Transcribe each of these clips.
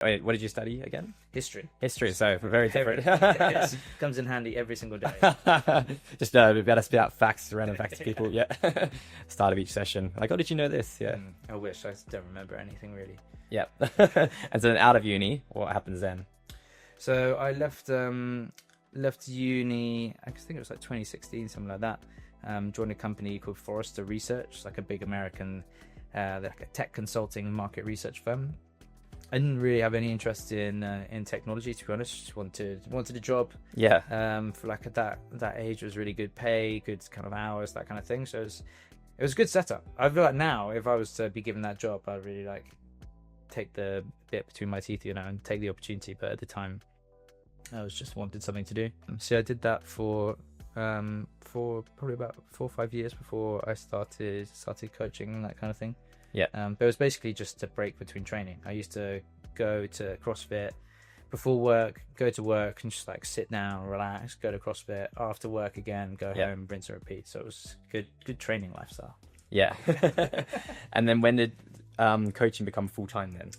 Wait, what did you study again? History. History, so very different. It comes in handy every single day. Just we better spit out facts, random facts to people. Yeah. Start of each session. Like, oh, did you know this? Yeah. I wish. I don't remember anything really. Yeah. And so then out of uni, what happens then? So I left uni, I think it was like 2016, something like that. Joined a company called Forrester Research, like a big American like a tech consulting market research firm. I didn't really have any interest in technology, to be honest. Just wanted a job. Yeah. For like at that age, it was really good pay, good kind of hours, that kind of thing. So it was a good setup. I feel like now, if I was to be given that job, I'd really like take the bit between my teeth, and take the opportunity. But at the time, I was just wanted something to do. So I did that for probably about 4 or 5 years before I started coaching and that kind of thing. Yeah. But it was basically just a break between training. I used to go to CrossFit before work, go to work and just like sit down, relax, go to CrossFit, after work again, go home, rinse and repeat. So it was good training lifestyle. Yeah. And then when did coaching become full-time then?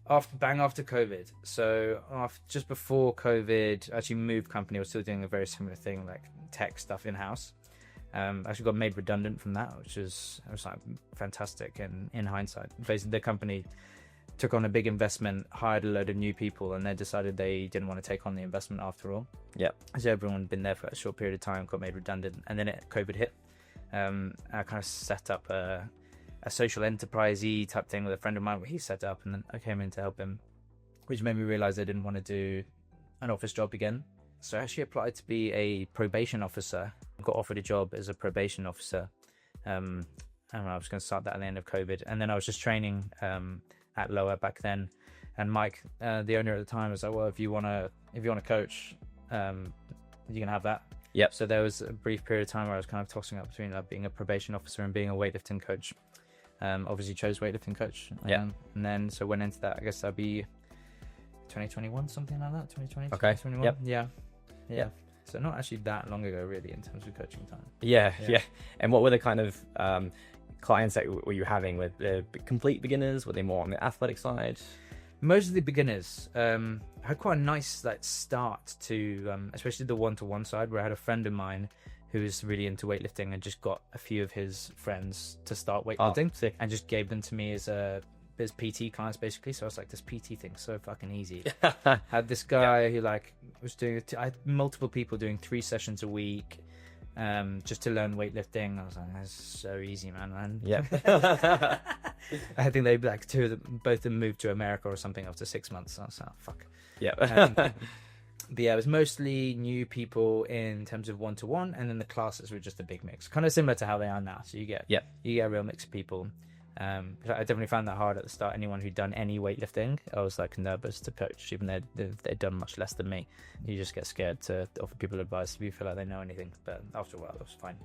After COVID. So just before COVID, I actually moved company. I was still doing a very similar thing, like tech stuff in-house. Actually got made redundant from that, which was like fantastic. And in hindsight, basically the company took on a big investment, hired a load of new people, and they decided they didn't want to take on the investment after all. Yeah. So everyone had been there for a short period of time, got made redundant, and then COVID hit. I kind of set up a social enterprise-y type thing with a friend of mine, where he set up, and then I came in to help him, which made me realize I didn't want to do an office job again. So I actually applied to be a probation officer. Got offered a job as a probation officer. I was going to start that at the end of COVID, and then I was just training at Lower back then. And Mike, the owner at the time, was like, "Well, if you want to coach, you can have that." Yep. So there was a brief period of time where I was kind of tossing up between being a probation officer and being a weightlifting coach. Obviously chose weightlifting coach. And then so went into that. I guess that'd be 2021, something like that. 2020. Okay. 2021. Yep. Yeah. So not actually that long ago, really, in terms of coaching time. Yeah. And what were the kind of clients that were you having? With the complete beginners? Were they more on the athletic side? Mostly beginners. I had quite a nice start to, especially the one-to-one side, where I had a friend of mine who was really into weightlifting and just got a few of his friends to start weightlifting, and just gave them to me as PT clients, basically. So I was like, this PT thing's so fucking easy. Had this guy who was doing I had multiple people doing 3 sessions a week, just to learn weightlifting. I was like, that's so easy, man. Yeah. I think they both of them moved to America or something after 6 months. So I was like, oh, fuck. Yeah. But yeah, it was mostly new people in terms of one-to-one, and then the classes were just a big mix, kind of similar to how they are now. So you get a real mix of people. I definitely found that hard at the start. Anyone who'd done any weightlifting, I was nervous to coach, even though they'd done much less than me. You just get scared to offer people advice if you feel like they know anything. But after a while, it was fine.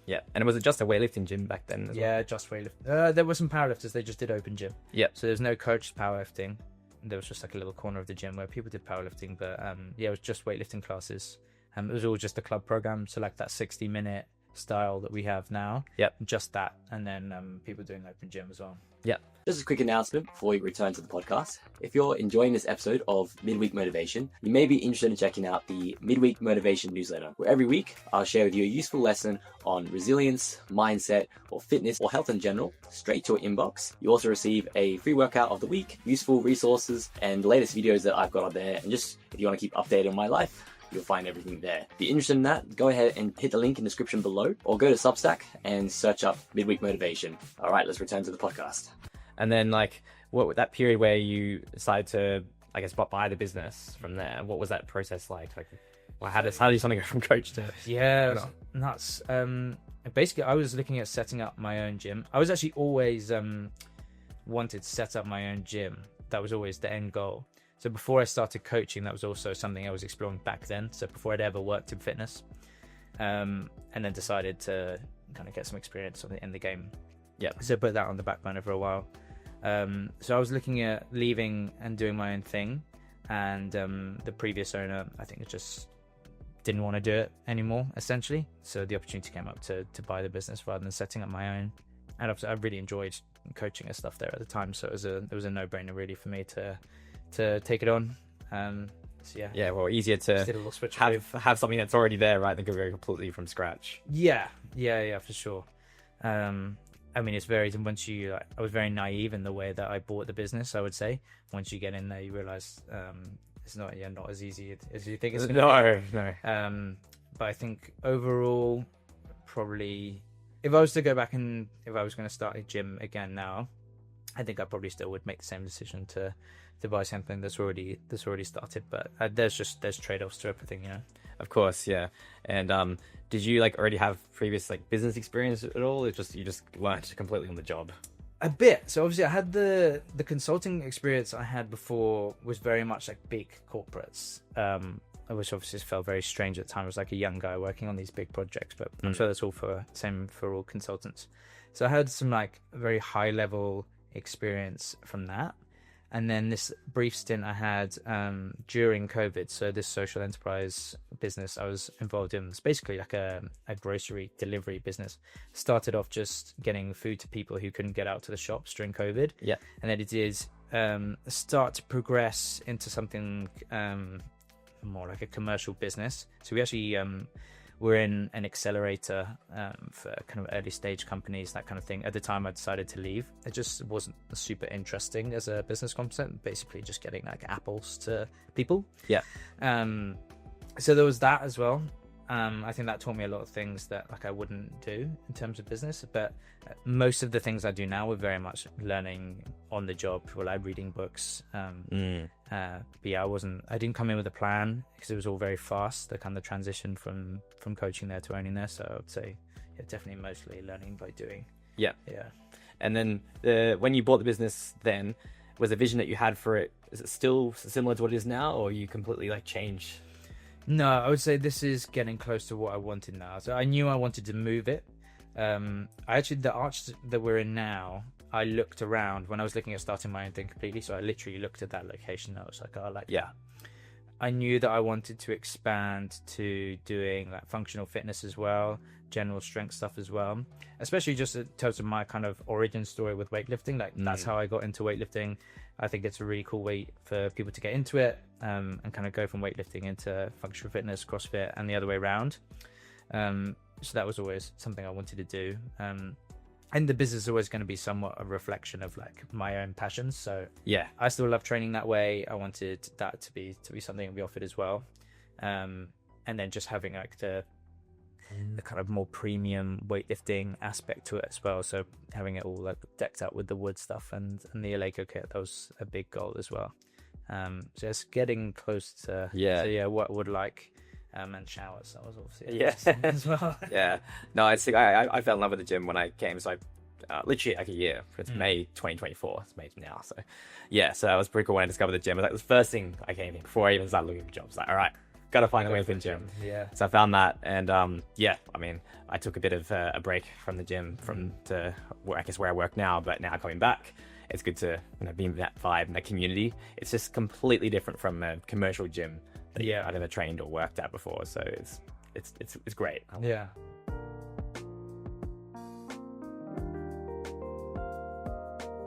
Yeah. And was it just a weightlifting gym back then as well? Just weightlifting. There were some powerlifters. They just did open gym. Yeah. So there's no coached powerlifting. There was just a little corner of the gym where people did powerlifting. But it was just weightlifting classes. It was all just a club program. So that 60-minute style that we have now. Yep. Just that. And then people doing open gym as well. Yeah. Just a quick announcement before we return to the podcast. If you're enjoying this episode of Midweek Motivation, you may be interested in checking out the Midweek Motivation newsletter, where every week I'll share with you a useful lesson on resilience, mindset, or fitness, or health in general, straight to your inbox. You also receive a free workout of the week, useful resources, and the latest videos that I've got up there. And just if you want to keep updated on my life, you'll find everything there. If you're interested in that, go ahead and hit the link in the description below, or go to Substack and search up Midweek Motivation. All right, let's return to the podcast. And then what that period where you decided to, I guess, buy the business from there, what was that process like? How did something go from coach to... Yeah, it was nuts. Basically, I was looking at setting up my own gym. I was actually always wanted to set up my own gym. That was always the end goal. So before I started coaching, that was also something I was exploring back then. So before I'd ever worked in fitness, and then decided to kind of get some experience in the game. Yeah. So put that on the back burner for a while. So I was looking at leaving and doing my own thing, and the previous owner, I think, just didn't want to do it anymore, essentially. So the opportunity came up to buy the business rather than setting up my own. And I really enjoyed coaching and stuff there at the time, so it was a no-brainer really for me to to take it on. So Yeah, well, easier just did to a little switch. have something that's already there, right, than go completely from scratch. Yeah, for sure. I mean, it's very once you I was very naive in the way that I bought the business. I would say once you get in there, you realize it's not as easy as you think it's gonna be. No. But I think overall, probably if I was to go back and if I was going to start a gym again now, I think I probably still would make the same decision to buy something that's already started. But there's trade-offs to everything, you know. Of course, yeah. And did you like already have previous like business experience at all? It's just you just learned completely on the job. A bit. So obviously I had the consulting experience I had before was very much like big corporates, which obviously felt very strange at the time. I was like a young guy working on these big projects, but I'm sure that's all same for all consultants. So I had some like very high level experience from that. And then this brief stint I had during COVID. So this social enterprise business I was involved in was basically like a grocery delivery business. Started off just getting food to people who couldn't get out to the shops during COVID. Yeah. And then it did start to progress into something more like a commercial business. So we actually we're in an accelerator for kind of early stage companies, that kind of thing. At the time I decided to leave. It just wasn't super interesting as a business concept, basically just getting like apples to people. Yeah. So there was that as well. I think that taught me a lot of things that like I wouldn't do in terms of business, but most of the things I do now were very much learning on the job, or like reading books. But yeah, I didn't come in with a plan because it was all very fast, the kind of transition from coaching there to owning there. So I would say definitely mostly learning by doing. Yeah. And then when you bought the business, then was the vision that you had for it, is it still similar to what it is now, or you completely like changed? No, I would say this is getting close to what I wanted now. So I knew I wanted to move it. The arch that we're in now, I looked around when I was looking at starting my own thing completely. So I literally looked at that location. I was like, I knew that I wanted to expand to doing like functional fitness as well, general strength stuff as well, especially just in terms of my kind of origin story with weightlifting. Like that's how I got into weightlifting. I think it's a really cool way for people to get into it and kind of go from weightlifting into functional fitness, CrossFit, and the other way around. So that was always something I wanted to do. And the business is always going to be somewhat a reflection of like my own passions. So yeah, I still love training that way. I wanted that to be something we offered as well. And then just having like the kind of more premium weightlifting aspect to it as well. So having it all like decked out with the wood stuff and the Eleiko kit, that was a big goal as well. Just getting close to what I would like. And showers, that was obviously as well. Yeah, no, I think I fell in love with the gym when I came. So I literally like a year. It's May 2024. It's May now. So yeah, so that was pretty cool when I discovered the gym. It was like the first thing I came in before I even started looking for jobs. Like, all right, gotta find a way to the gym. Yeah. So I found that, and I mean, I took a bit of a break from the gym to I guess where I work now, but now coming back, it's good to be in that vibe and that community. It's just completely different from a commercial gym that I've never trained or worked at before. So it's great. Yeah.